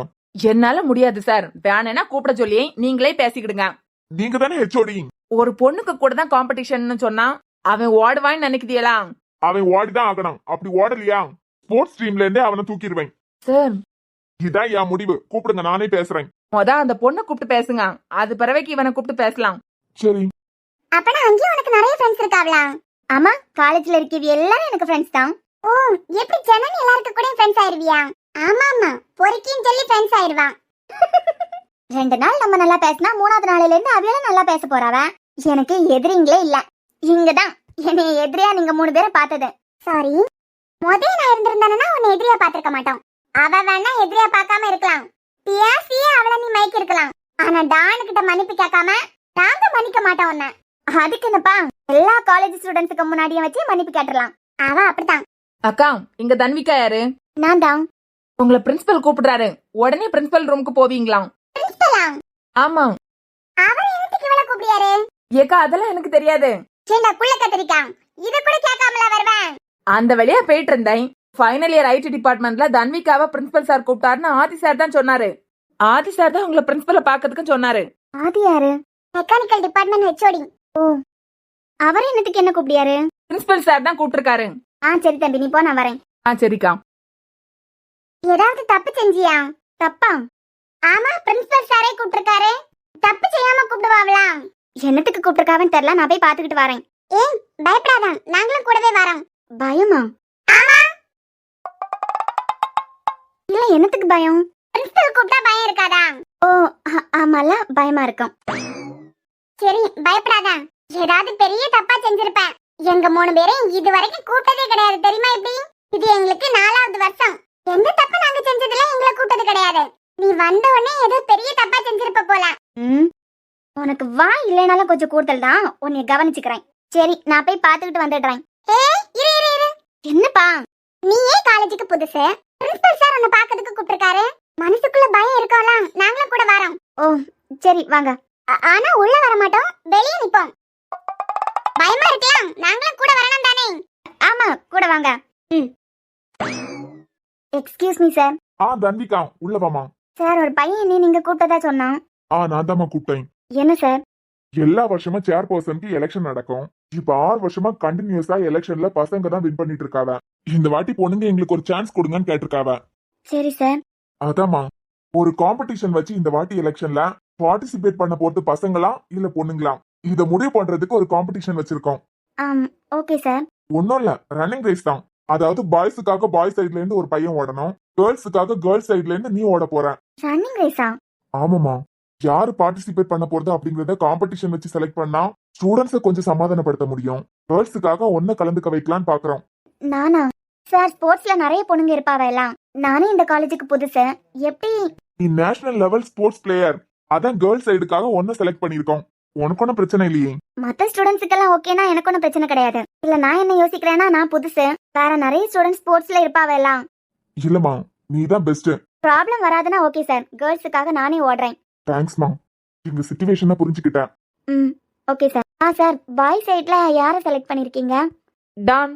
என்னால முடியாது சார், வேணா கூப்பிட சொல்லி நீங்களே பேசிக்கிடுங்க. நீங்க தானே ஹெச்ஓடி. ஒரு பொண்ணுக்கு கூட தான் காம்படிஷன் சொன்னா அவன் ஓடுவான்னு நினைக்குதியலா? அவன் ஓடிதான் ஆகணும். அப்படி ஓடலையா ஸ்போர்ட்ஸ் டீம்ல இருந்தே அவனை தூக்கிடுவேன். சார் இதான் என் முடிவு. கூப்பிடுங்க, நானே பேசுறேன். அந்த பொண்ணை கூப்பிட்டு பேசுங்க, அது பிறவைக்கு இவனை கூப்பிட்டு பேசலாம். சரி. அப்பனா அங்கேயும் உனக்கு நிறைய ஃப்ரெண்ட்ஸ் இருக்காவளா? ஆமா, காலேஜ்ல இருக்கவி எல்லாரும் எனக்கு ஃப்ரெண்ட்ஸ் தான். ஓ, எப்படி ஜனனி எல்லாருக்கு கூட ஃப்ரெண்ட்ஸ் ஆயிருவியா? ஆமா ஆமா, பொறுக்கின்னு சொல்லி ஃப்ரெண்ட்ஸ் ஆயிருவா. 2 நாள் நம்ம நல்லா பேசினா 3வது நாளையில இருந்து அவையில நல்லா பேச போறாவ. எனக்கு எதிரிங்களே இல்ல. இங்கதான் என்னை எதிரியா நீங்க 3 பேரை பார்த்தது. சாரி, முதல்ல நான் இருந்திருந்தானா உன்னை எதிரியா பாத்திருக்க மாட்டோம். அவ வேணா எதிரியா பார்க்காம இருக்கலாம், பேசியே அவளை நீ மயக்கி இருக்கலாம். ஆனா டானுகிட்ட மன்னிப்பு கேட்காம நாங்க மன்னிக்க மாட்டோம் உன்ன. அதுக்கு என்னப்பா, எல்லா காலேஜ் ஸ்டூடெண்ட்ஸுக்கு முன்னாடியே வச்சு மன்னிப்பு கேட்டுறலாம். அவ அப்படித்தான். அக்கா, இங்க தன்விகா யாரு? நான் தான். உங்களை பிரின்சிபல் கூப்பிடுறாரு, உடனே பிரின்சிபல் ரூமுக்கு போவீங்களா? பிரின்சிபலா? ஆமா. அவர் என்னத்துக்கு இவளை கூப்பிடுறாரு? ஏக்கா, அதெல்லாம் எனக்கு தெரியாது. சின்ன குள்ள கத்திரிக்கா, இத கூட கேட்காமல வருவேன். அந்த வழியா போயிட்டு இருந்தேன். ஃபைனல் இயர் ஐடி டிபார்ட்மெண்ட்ல தன்விகாவை பிரின்சிபல் சார் கூப்பிட்டாருன்னு ஆதி சார் தான் சொன்னாரு. ஆதி சார் தான் உங்களை பிரின்சிபலை பாக்கிறதுக்கு சொன்னாரு. ஆதி யாரு? Mechanical department HOD. ஓ, அவர் என்னத்துக்கு என்ன கூப்பிடுறாரு? பிரின்சிபல் சார் தான் கூப்பிட்டிருக்காரு. சரி தம்பி, நீ போ, நான் வரேன். சரிக்கா. ஏதாவது தப்பு செஞ்சியா? தப்பா? ஆமா, பிரின்சிபல் சாரே கூப்பிட்டிருக்காரு. தப்பு செய்யாம கூப்பிடுவாங்களா? என்னத்துக்கு கூப்பிட்டிருக்காவன்னு தெரியல, நான் போய் பாத்துக்கிட்டு வரேன். ஏய், பயப்படாத, நாங்களும் கூடவே வரோம். பயமா? ஆமா. இல்ல, என்னத்துக்கு பயம்? பிரின்சிபல் கூப்பிட்டா பயம் இருக்காதா? ஓ ஆமால, பயமா இருக்கும். சரி பயப்படாத. ஏதாவது பெரிய தப்பா செஞ்சிருப்பேன். எங்க 3 பேரையும் இது வரைக்கும் கூட்டதே கிடையாது தெரியுமா? இப்படி இது எங்களுக்கு 4வது வருஷம். எந்த தப்பு நாங்க செஞ்சதுல எங்களை கூட்டது கிடையாது. நீ வந்த உடனே ஏதோ பெரிய தப்பா செஞ்சிருப்ப போல. உனக்கு வா இல்லைனாலும் கொஞ்சம் கூடுதல் தான். உன்னை கவனிச்சுக்கிறேன். சரி நான் போய் பாத்துக்கிட்டு வந்துடுறேன். இரு இரு இரு. என்னப்பா நீ ஏன் காலேஜுக்கு புதுசு? பிரின்சிபல் சார் உன்னை பாக்கிறதுக்கு கூப்பிட்டிருக்காரு. மனசுக்குள்ள பயம் இருக்கலாம். நாங்களும் கூட வரோம். ஓ சரி வாங்க. ஆனா உள்ள வர மாட்டோம், வெளியே நிப்போம். பயமா இருக்கலாம், நாங்களும் கூட வரணும் தானே? ஆமா கூட வாங்க. Excuse me sir. தன்விகா உள்ள வாமா. சார் ஒரு பையன் என்ன நீங்க கூப்பிட்டதா சொன்னான். நான் தாம்மா கூப்பிட்டேன். என்ன சார்? எல்லா வருஷமும் சேர்பர்சனுக்கு எலெக்ஷன் நடக்கும். இப்ப 6 வருஷமா கண்டினியூஸா எலெக்ஷன்ல பசங்க தான் வின் பண்ணிட்டு இருக்காவ. இந்த வாட்டி பொண்ணுங்க எங்களுக்கு ஒரு சான்ஸ் கொடுங்கன்னு கேட்டிருக்காவ. சரி சார். அதாம்மா ஒரு காம்படிஷன் வச்சு இந்த வாட்டி எலெக்ஷன்ல பார்ட்டிசிபேட் பண்ண போறது பசங்களா இல்ல பொண்ணுங்களா இத முடிவு பண்றதுக்கு ஒரு காம்படிஷன் வச்சிருக்கோம். Okay sir. ஒன்னும் இல்ல, ரன்னிங் ரேஸ் தான். அதாவது பாய்ஸுக்காக பாய்ஸ் சைடுல இருந்து ஒரு பையன் ஓடணும், கேர்ள்ஸுக்காக கேர்ள்ஸ் சைடுல இருந்து நீ ஓட போற. ரன்னிங் ரேஸா? ஆமாமா. யாரு பார்ட்டிசிபேட் பண்ண போறது அப்படிங்கறத காம்படிஷன் வச்சு செலக்ட் பண்ணா ஸ்டூடெண்ட்ஸை கொஞ்சம் சமாதானப்படுத்த முடியும். கேர்ள்ஸுக்காக ஒன்ன கலந்துக்க வைக்கலான்னு பாக்குறோம். நானா? சார் ஸ்போர்ட்ஸ்ல நிறைய பொண்ணுங்க இருப்பாவ எல்லாம். நானே இந்த காலேஜுக்கு புதுசு. எப்படி? நீ நேஷனல் லெவல் ஸ்போர்ட்ஸ் பிளேயர். அதான் கேர்ள்ஸ் சைடுக்காக ஒன்ன செலக்ட் பண்ணிருக்கோம். உனக்கு ஒன்னும் பிரச்சனை இல்லையே? மத்த ஸ்டூடெண்ட்ஸுக்கெல்லாம் ஓகேனா எனக்கு ஒன்றும் பிரச்சனை கிடையாது. இல்ல நான் என்ன யோசிக்கிறேன்னா, நான் புதுசு, வேற நிறைய ஸ்டூடெண்ட்ஸ் ஸ்போர்ட்ஸ்ல இருப்பாவ எல்லாம். இல்லம்மா நீ தான் பெஸ்ட். ப்ராப்ளம் வராதுன்னா ஓகே சார். கேர்ள்ஸுக்காக நானே ஓடுறேன். தேங்க்ஸ்மா, இந்த சிச்சுவேஷனை புரிஞ்சுக்கிட்டேன். Okay sir. சார் பாய் சைடுல யாரை செலக்ட் பண்ணிருக்கீங்க? டான்.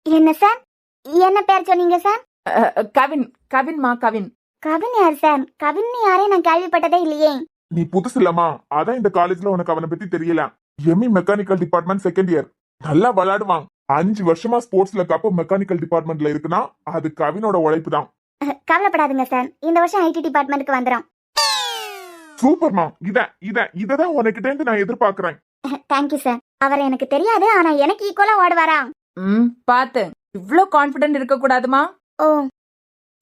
என்ன சார்? என்ன பேர் சொன்னீங்க சார்? கவின். கவின்மா கவின். கவின் யார் சார்? கவின் யாரையும் நான் கேள்விப்பட்டதே இல்லையே. நீ புதுசு இல்லம்மா, அதான் இந்த காலேஜ்ல உனக்கு அவனை பத்தி தெரியல. ME mechanical department second year. நல்லா விளையாடுவான். 5 வருஷமா ஸ்போர்ட்ஸ்ல கப்பு மெக்கானிக்கல் டிபார்ட்மெண்ட்ல இருக்குன்னா அது கவினோட உழைப்பு தான். கவலைப்படாதுங்க சார், இந்த வருஷம் ஐடி டிபார்ட்மெண்ட்டுக்கு வந்துடும். சூப்பர்மா. இததான் உனக்கிட்ட இருந்து நான் எதிர்பார்க்கிறேன். Thank you sir. அவர் எனக்கு தெரியாது, ஆனா எனக்கு ஈக்குவலா ஓடுவாரா? பாத்து இவ்ளோ கான்பிடன்ட் இருக்க கூடாதுமா. ஓ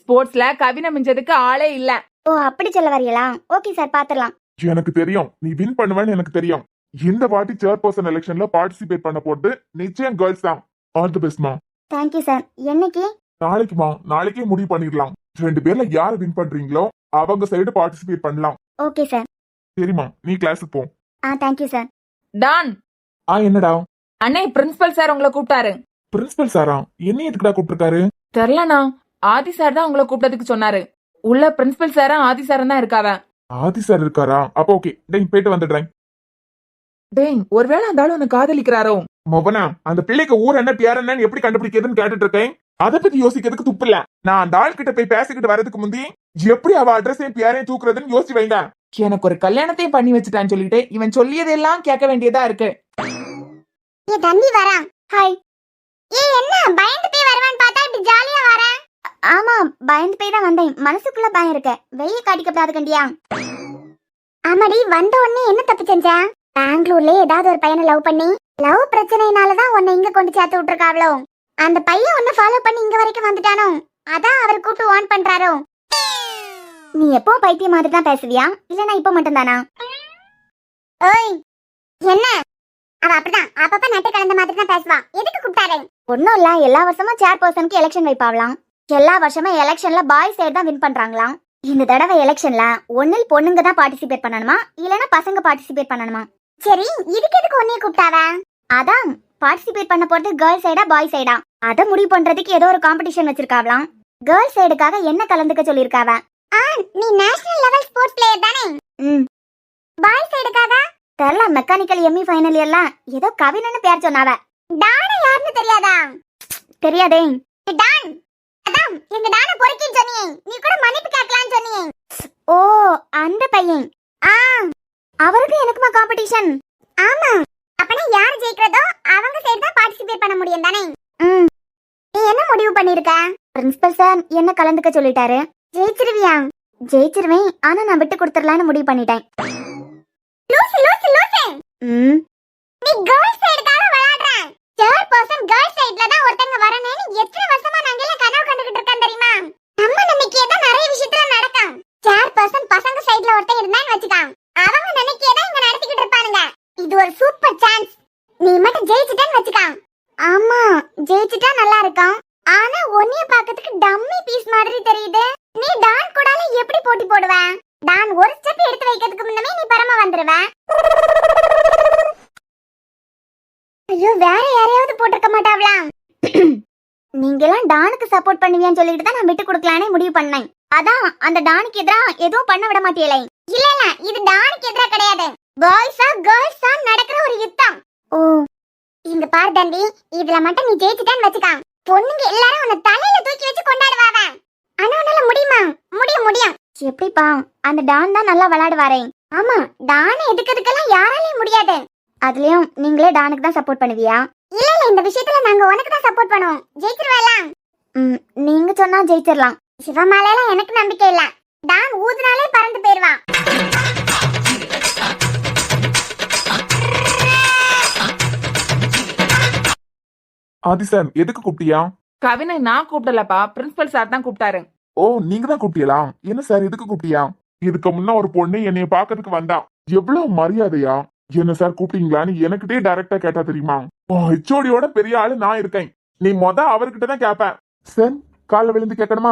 ஸ்போர்ட்ஸ்ல கவினை மிஞ்சதுக்கு ஆளே இல்ல. ஓ அப்படி சொல்ல வரீங்களா? ஓகே சார், பாத்துடலாம். எனக்கு தெரியும் நீ வின் பண்ணுவேன்னு எனக்கு தெரியும். இந்த வாட்டி சேர்பர்சன் எலெக்ஷன்ல பார்ட்டிசிபேட் பண்ண போறது நிச்சயம் கேர்ள்ஸ் தான். ஆல் தி பெஸ்ட்மா. Thank you sir. என்னைக்கு? நாளைக்குமா, நாளைக்கே முடிவு பண்ணிடலாம். 2 பேர்ல யாரு வின் பண்றீங்களோ அவங்க சைடு பார்ட்டிசிபேட் பண்ணலாம். Okay sir. சரிம்மா, நீ கிளாஸுக்கு போ. Thank you sir. டான். என்னடா? அண்ணே பிரின்சிபல் சார் உங்களை கூப்பிட்டாரு. பிரின்சிபல் சாரா? என்ன எதுக்குடா கூப்பிட்டிருக்காரு? தெரியலண்ணா, ஆதி சார் தான் உங்களை கூப்பிட்டதுக்கு சொன்னாரு. உள்ள பிரின்சிபல் சாரா ஆதி சாரும் தான் இருக்காவ. ஆதி சார் இருக்காரா? அப்ப ஓகே, டேய் போயிட்டு வந்துடுறேன். டேய் ஒருவேளை அந்த ஆளு உனக்கு காதலிக்கிறாரோ? மொபனா, அந்த பிள்ளைக்கு ஊர் என்ன பேர் என்னன்னு எப்படி கண்டுபிடிக்கிறதுன்னு கேட்டுட்டு இருக்கேன். அதை பத்தி யோசிக்கிறதுக்கு துப்பு இல்ல. நான் அந்த ஆள் கிட்ட போய் பேசிக்கிட்டு வரதுக்கு முந்தி எப்படி அவ அட்ரஸையும் பேரையும் தூக்குறதுன்னு யோசிச்சு வைங்க. எனக்கு ஒரு கல்யாணத்தையும் பண்ணி வச்சுட்டான்னு சொல்லிட்டு இவன் சொல்லியதெல்லாம் கேட்க வேண்டியதா இருக்கு. ஏ தம்பி வரா. ஹாய். ஏ என்ன பயந்து போய் வருவான்னு பார்த்தா இப்படி ஜாலியா வர? ஆமா பயந்து போய் தான் வந்தேன். மனசுக்குள்ள பயம் இருக்கு, வெளியே காட்டிக்கப்படாது கண்டியா? ஆமாடி, வந்த உடனே என்ன தப்பு செஞ்சா? பெங்களூர்ல ஏதாவது ஒரு பையனை லவ் பண்ணி லவ் பிரச்சனைனாலதான் உன்னை இங்க கொண்டு சேர்த்து விட்டுருக்காவளோ? அந்த பையன் உன்னை ஃபாலோ பண்ணி இங்க வரைக்கும் வந்துட்டானோ? அதான் அவர் கூப்பிட்டு வான் பண்றாரோ? நீ எப்போ பைத்தியம் மாதிரி தான் பேசுவியா, இல்லனா இப்ப மட்டும் தானா? ஓய் என்ன? அவ அப்படிதான் அப்பப்ப நட்டு கலந்த மாதிரி தான் பேசுவா. எதுக்கு கூப்பிட்டாரு? ஒன்னும் இல்ல, எல்லா வருஷமும் சேர்பர்சனுக்கு எலெக்ஷன் வைப்பாவலாம். எல்லா வருஷமும் எலெக்ஷன்ல பாய்ஸ் சைடு தான் வின் பண்றாங்களாம். இந்த தடவை எலெக்ஷன்ல ஒன்னில் பொண்ணுங்க தான் பார்ட்டிசிபேட் பண்ணணுமா, இல்லனா பசங்க பார்ட்டிசிபேட் பண்ணணுமா? சரி, இதுக்கு எதுக்கு உன்னைய கூப்பிட்டாவ? அதான் பார்ட்டிசிபேட் பண்ண போறது கேர்ள்ஸ் சைடா பாய்ஸ் சைடா அத முடிவு பண்றதுக்கு ஏதோ ஒரு காம்படிஷன் வச்சிருக்காவலாம். கேர்ள்ஸ் சைடுக்காக என்ன கலந்துக்க சொல்லிருக்காவ? நீ நேஷனல் லெவல் ஸ்போர்ட்ஸ் பிளேயர் தானே? பாய்ஸ் சைடுக்காக தெரியல, மெக்கானிக்கல் எம்இ ஃபைனல் இயர்ல ஏதோ கவினன்னு பேர் சொன்னாவ. டான யாருன்னு தெரியாதா? தெரியாதே. டான் அதான் எங்க டான பொறுக்கின்னு சொன்னியே, நீ கூட மன்னிப்பு கேட்கலாம்னு சொன்னியே. ஓ அந்த பையன். அவருக்கு எனக்குமா காம்படிஷன்? ஆமா. அப்பனா யார் ஜெயிக்கிறதோ அவங்க சைடு தான் பார்ட்டிசிபேட் பண்ண முடியும் தானே? நீ என்ன முடிவு பண்ணிருக்க? பிரின்சிபல் சார் என்ன கலந்துக்க சொல்லிட்டாரு. ஜெயிச்சிருவியா? ஜெயிச்சிருவேன், ஆனா நான் விட்டு கொடுத்துடலான்னு முடிவு பண்ணிட்டேன். லூசு லூசு லூசு. நீ கேர்ள்ஸ் சைடுக்காக விளையாடுற. சேர்பர்சன் கேர்ள்ஸ் சைடுல தான் ஒருத்தங்க வரணும்னு எத்தனை வருஷமா நாங்க எல்லாம் கனவு கண்டுகிட்டு இருக்கோம் தெரியுமா? நம்ம நம்பிக்கையே தான் நிறைய விஷயத்துல நடக்கும். சேர்பர்சன் பசங்க சைடுல ஒருத்தன் இருந்தான்னு வச்சுக்கான், அவங்க நினைக்கேதான் இங்க நடத்திக்கிட்டு இருப்பானுங்க. இது ஒரு சூப்பர் சான்ஸ். நீ மட்டும் ஜெயிச்சிட்டேன்னு வச்சுக்கான். ஆமா, ஜெயிச்சிட்டா நல்லா இருக்கும். ஆனா ஒன்னிய பாக்கிறதுக்கு டம்மி பீஸ் மாதிரி தெரியுது. நீ டான் கூடால எப்படி போட்டி போடுவ? டான் ஒரு ஸ்டெப் எடுத்து வைக்கிறதுக்கு முன்னமே நீ பரம வந்துருவ. ஐயோ, வேற யாரையாவது போட்டிருக்க மாட்டாவளா? நீங்கெல்லாம் டானுக்கு சப்போர்ட் பண்ணுவீங்கன்னு சொல்லிட்டு தான் நான் விட்டு கொடுக்கலானே முடிவு பண்ணேன். அதான் அந்த டானுக்கு எதிரா எதுவும் பண்ண விட மாட்டீங்களே. இல்ல இல்ல, இது டானுக்கு எதிரா கிடையாது. பாய்ஸா கேர்ள்ஸா நடக்கிற ஒரு யுத்தம். ஓ, இங்க பாரு தம்பி, இதுல மட்டும் நீ ஜெயிச்சிட்டேன்னு வச்சுக்கான், பொண்ணுங்க எல்லாரும் உன்னை தலையில தூக்கி வச்சு கொண்டாடுவாங்க. ஆனா உன்னால முடியுமா? முடியும் முடியும். எப்படிப்பா? அந்த டான் தான் நல்லா விளையாடுவாரே. ஆமா, டானை எதுக்கிறதுக்கெல்லாம் யாராலையும் முடியாது. அதுலயும் நீங்களே டானுக்கு தான் சப்போர்ட் பண்ணுவியா? இல்ல இல்ல, இந்த விஷயத்துல நாங்க உனக்கு தான் சப்போர்ட் பண்ணுவோம். ஜெயிச்சிருவேலாம். நீங்க சொன்னா ஜெயிச்சிரலாம். சிவமாலையில எனக்கு நம்பிக்கை இல்ல. டான் ஊதுனாலே பறந்து போயிருவான். ஆதிசன் எதுக்கு கூப்பிட்டியா? கவினை நான் கூப்பிடலப்பா, பிரின்சிபல் சார் தான் கூப்பிட்டாரு. ஓ, நீங்க தான் கூப்பிட்டீங்களா? என்ன சார் எதுக்கு கூப்பிட்டியா? இதுக்கு முன்ன ஒரு பொண்ணு என்னைய பாக்கிறதுக்கு வந்தா. எவ்வளவு மரியாதையா என்ன சார் கூப்பிட்டீங்களான்னு எனக்கிட்டே டைரக்டா கேட்டா தெரியுமா? ஹெச்ஓடியோட பெரிய ஆளு நான் இருக்கேன். நீ அவர்கிட்ட தான் கேப்ப. சார் கால விழுந்து கேட்கணுமா?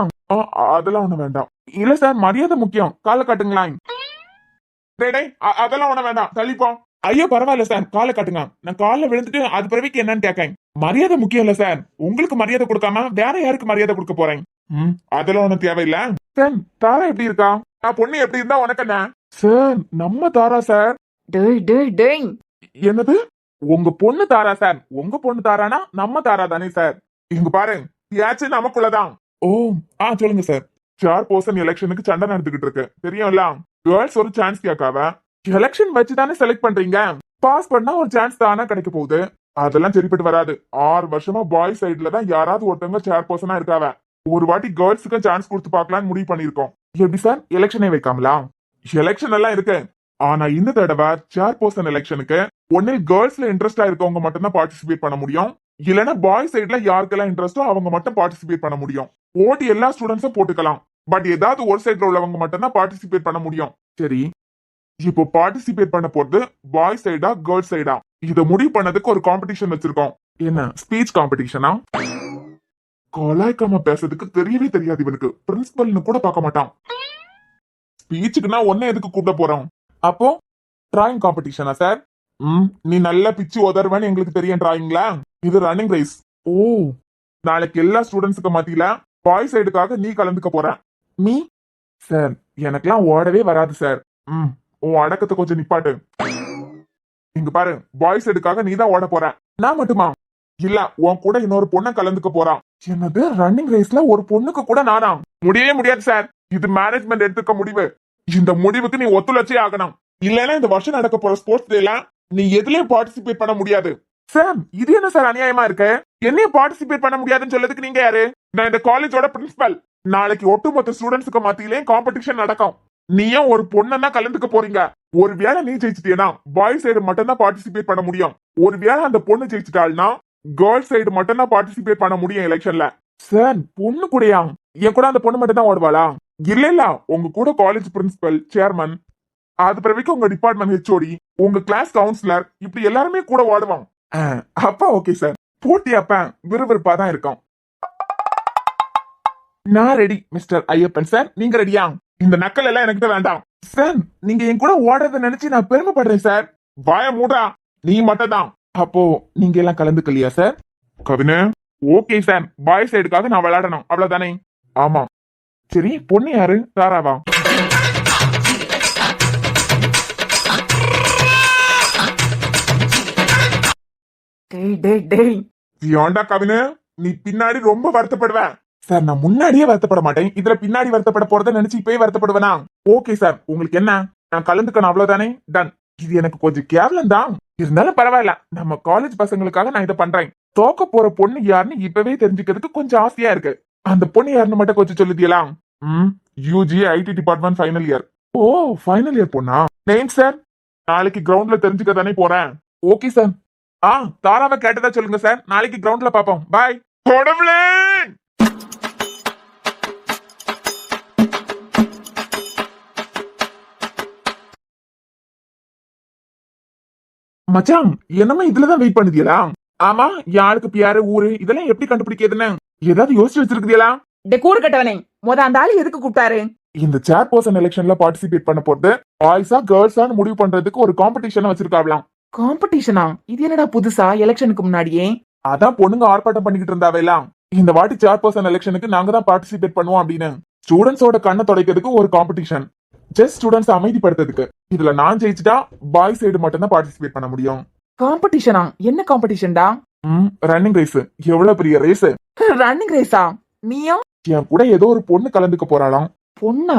அதெல்லாம் ஒண்ணு வேண்டாம். இல்ல சார், மரியாதை முக்கியம். காலை காட்டுங்களா? அதெல்லாம் ஒண்ணு வேண்டாம், தள்ளிப்போம். ஐயோ பரவாயில்ல சார், காலை காட்டுங்க. நான் கால விழுந்துட்டு அது பிறவிக்கு என்னன்னு கேட்கேன். மரியாதை முக்கியம் இல்ல சார். உங்களுக்கு மரியாதை கொடுக்காம வேற யாருக்கு மரியாதை கொடுக்க போறேன்? அதெல்லாம் ஒண்ணும் தேவையில்ல சார். தாரா எப்படி இருக்கா? நான் பொண்ணு எப்படி இருந்தா உனக்கு என்ன சார்? நம்ம தாரா சார். டேய் டேய் டேய், என்னது? உங்க பொண்ணு தாரா சார்? உங்க பொண்ணு தாரானா நம்ம தாரா தானே சார்? இங்க பாரு, யாச்சு நமக்குள்ளதான். ஓ, சொல்லுங்க சார். சேர்பர்சன் எலெக்ஷனுக்கு சண்டை நடந்துகிட்டு இருக்கு, தெரியும்ல? கேர்ள்ஸ் ஒரு சான்ஸ் கேட்காவ. எலெக்ஷன் வச்சு தானே செலக்ட் பண்றீங்க. பாஸ் பண்ணா ஒரு சான்ஸ் தானா கிடைக்க போகுது. அதெல்லாம் சரிப்பட்டு வராது. 6 வருஷமா பாய்ஸ் சைடுல தான் யாராவது ஒருத்தவங்க சேர்பர்சனா இருக்காவ. ஒரு வாட்டி கேர்ள்ஸுக்கு சான்ஸ் கொடுத்து பார்க்கலாம்னு முடிவு பண்ணிருக்கோம். எப்படி சார், எலெக்ஷனே வைக்காமலா? எலெக்ஷன் எல்லாம் இருக்கு. ஆனா இந்த தடவை சேர்பர்சன் எலெக்ஷனுக்கு ஒன்னில் கேர்ள்ஸ்ல இன்ட்ரெஸ்டா இருக்கவங்க மட்டும் தான் பார்ட்டிசிபேட் பண்ண முடியும். இல்லனா பாய்ஸ் சைடுல யாருக்கெல்லாம் இன்ட்ரெஸ்டோ அவங்க மட்டும் பார்ட்டிசிபேட் பண்ண முடியும். ஓட்டு எல்லா ஸ்டூடெண்ட்ஸும் போட்டுக்கலாம். பட் ஏதாவது ஒரு சைடுல உள்ளவங்க மட்டும் தான் பார்ட்டிசிபேட் பண்ண முடியும். சரி, இப்போ பார்ட்டிசிபேட் பண்ண போறது பாய்ஸ் சைடா கேர்ள்ஸ் சைடா? இத முடிவு பண்ணதுக்கு ஒரு காம்படிஷன் வச்சிருக்கோம். என்ன, ஸ்பீச் காம்படிஷனா? கொலாய்க்காம பேசுறதுக்கு தெரியவே தெரியாது இவனுக்கு. பிரின்சிபல்னு கூட பார்க்க மாட்டான். ஸ்பீச்சுக்குன்னா ஒன்ன எதுக்கு கூப்பிட போறோம்? அப்போ டிராயிங் காம்படிஷனா சார்? நீ நல்லா பிச்சு உதர்வேன்னு எங்களுக்கு தெரியும். டிராயிங்ல இது ரன்னிங் ரேஸ். ஓ, நாளைக்கு எல்லா ஸ்டூடெண்ட்ஸுக்கு மத்தியில பாய் சைடுக்காக நீ கலந்துக்க போற. மீ சார், எனக்கெல்லாம் ஓடவே வராது சார். உன் அடக்கத்தை கொஞ்சம் நிப்பாட்டு. இங்க பாரு, பாய் சைடுக்காக நீ தான் ஓட போற. நான் மட்டுமா? இல்ல, உன் கூட இன்னொரு பொண்ணை கலந்துக்க போறான். என்னது, ரன்னிங் ரேஸ்ல ஒரு பொண்ணுக்கு கூட நானா? முடியவே முடியாது சார். இது மேனேஜ்மெண்ட் எடுத்துக்க முடிவு. இந்த முடிவுக்கு நீ ஒத்துழைச்சே ஆகணும். இல்லைன்னா இந்த வருஷம் நடக்க போற ஸ்போர்ட்ஸ் டேல நீ எதுலயும் பார்ட்டிசிபேட் பண்ண முடியாது. சார், இது என்ன சார் அநியாயமா இருக்கு? என்னையும் பார்ட்டிசிபேட் பண்ண முடியாதுன்னு சொல்லதுக்கு நீங்க யாரு? நான் இந்த காலேஜோட பிரின்சிபல். நாளைக்கு ஒட்டுமொத்த ஸ்டூடெண்ட்ஸுக்கு மத்தியிலேயும் காம்படிஷன் நடக்கும். நீயும் ஒரு பொண்ணா கலந்துக்க போறீங்க. ஒருவேளை நீ ஜெயிச்சிட்டீனா பாய்ஸ் சைடு மட்டும் தான் பார்ட்டிசிபேட் பண்ண முடியும். ஒருவேளை அந்த பொண்ணு ஜெயிச்சிட்டாள்னா கேர்ள்ஸ் சைடு மட்டும் தான் பார்ட்டிசிபேட் பண்ண முடியும் எலெக்ஷன்ல. சார், பொண்ணு கூடயா? என் கூட அந்த பொண்ணு மட்டும் தான் ஓடுவாளா? இல்ல இல்ல, உங்க கூட காலேஜ் பிரின்சிபல், சேர்மன், அது பிறகு உங்க டிபார்ட்மெண்ட் ஹெச்ஓடி, உங்க கிளாஸ் கவுன்சிலர், இப்படி எல்லாருமே கூட ஓடுவாங்க. அப்பா ஓகே சார். போட்டி அப்ப விறுவிறுப்பா தான் இருக்கும். நான் ரெடி மிஸ்டர் ஐயப்பன் சார். நீங்க ரெடியா? இந்த நக்கல் எல்லாம் என்கிட்ட வேண்டாம் சார். நீங்க என் கூட ஓடுறத நினைச்சு நான் பெருமைப்படுறேன் சார். வாய மூடா, நீ மட்டும் தான். அப்போ நீங்க எல்லாம் கலந்துக்கலையா சார்? கவினு, ஓகே சார். பாய் சைடுக்காக நான் விளையாடணும், அவ்வளவுதானே? ஆமா. சரி, பொண்ணு யாரு? தாராவா? ஏண்டா கவினு, நீ பின்னாடி ரொம்ப வருத்தப்படுவ சார். நான் முன்னாடியே வருத்தப்பட மாட்டேன். இதுல பின்னாடி வருத்தப்பட போறத நினைச்சு இப்பயே வருத்தப்படுவேனா? ஓகே சார், உங்களுக்கு என்ன? நான் கலந்துக்கணும், அவ்வளவுதானே? டன். இது எனக்கு கொஞ்சம் கேவலம் தான், இருந்தாலும் பரவாயில்ல. நம்ம காலேஜ் பசங்களுக்காக நான் இதை பண்றேன். தோக்க போற பொண்ணு யாருன்னு இப்பவே தெரிஞ்சுக்கிறதுக்கு கொஞ்சம் ஆசையா இருக்கு. அந்த பொண்ணு யாருன்னு மட்டும் கொஞ்சம் சொல்லுதியலாம். UG IT department final year. ஓ, ஃபைனல் இயர் பொண்ணா? Name sir? நாளைக்கு கிரவுண்ட்ல தெரிஞ்சுக்க தானே போறேன். Okay sir. தாராவை கேட்டதா சொல்லுங்க சார். நாளைக்கு கிரவுண்ட்ல பாப்போம். பாய். மச்சான் என்னமா இதுலதான் வெயிட் பண்ணுதியலா? ஆமா, யாருக்கு பியாரு ஊரு இதெல்லாம் எப்படி கண்டுபிடிக்கிறதுன்னு ஏதாவது யோசிச்சு வச்சிருக்கீங்களா? டே கூறு கட்டவனே, அந்த ஆளு எதுக்கு கூப்பிட்டாரு? இந்த சேர்பர்சன் எலெக்ஷன்ல பார்ட்டிசிபேட் பண்ண போறது பாய்ஸா கேர்ள்ஸான்னு முடிவு பண்றதுக்கு ஒரு காம்படிஷன் வச்சிருக்காங்களாம். காம்படிஷனா? இது என்னடா புதுசா எலெக்ஷனுக்கு முன்னாடியே? அதான் பொண்ணுங்க ஆர்ப்பாட்டம் பண்ணிக்கிட்டு இருந்தாவேலாம். இந்த வாட்டி சேர்பர்சன் எலெக்ஷனுக்கு நாங்க தான் பார்ட்டிசிபேட் பண்ணுவோம் அப்படின்னு ஸ்டூடெண்ட்ஸோட கண்ணை தொடைக்கிறதுக்கு ஒரு காம்படிஷன். Just students அமைதிப்படுத்துறதுக்கு. இதுல நான் ஜெயிச்சுட்டா பாய் சைடு மட்டும் தான் பார்ட்டிசிபேட் பண்ண முடியும். காம்படிஷனா? என்ன காம்படிஷன்டா? Running race. எவ்வளவு பெரிய ரேஸ்! ரன்னிங் ரேஸா? நீயும்? என் கூட ஏதோ ஒரு பொண்ணு கலந்துக்க போறாளாம். பொண்ணா?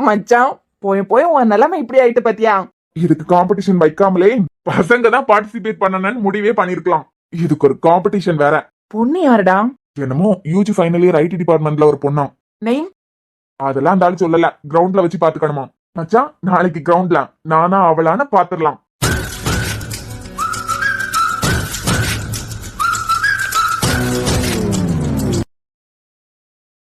மச்சான் போய் உன் நிலைமை இப்படி ஆயிட்டு பாத்தியா? இதுக்கு காம்படிஷன் வைக்காமலே பசங்க தான் பார்ட்டிசிபேட் பண்ணணும்னு முடிவே பண்ணிருக்கலாம். இதுக்கு ஒரு காம்படிஷன் வேற. பொண்ணு யாருடா? என்னமோ யூஜி ஃபைனல் இயர் ஐடி டிபார்ட்மெண்ட்ல ஒரு பொண்ணா. நெய்ம்? அதெல்லாம் இருந்தாலும் சொல்லல, கிரவுண்ட்ல வச்சு பாத்துக்கணுமா. மச்சான் நாளைக்கு கிரவுண்ட்ல நானா அவளான பாத்துடலாம்.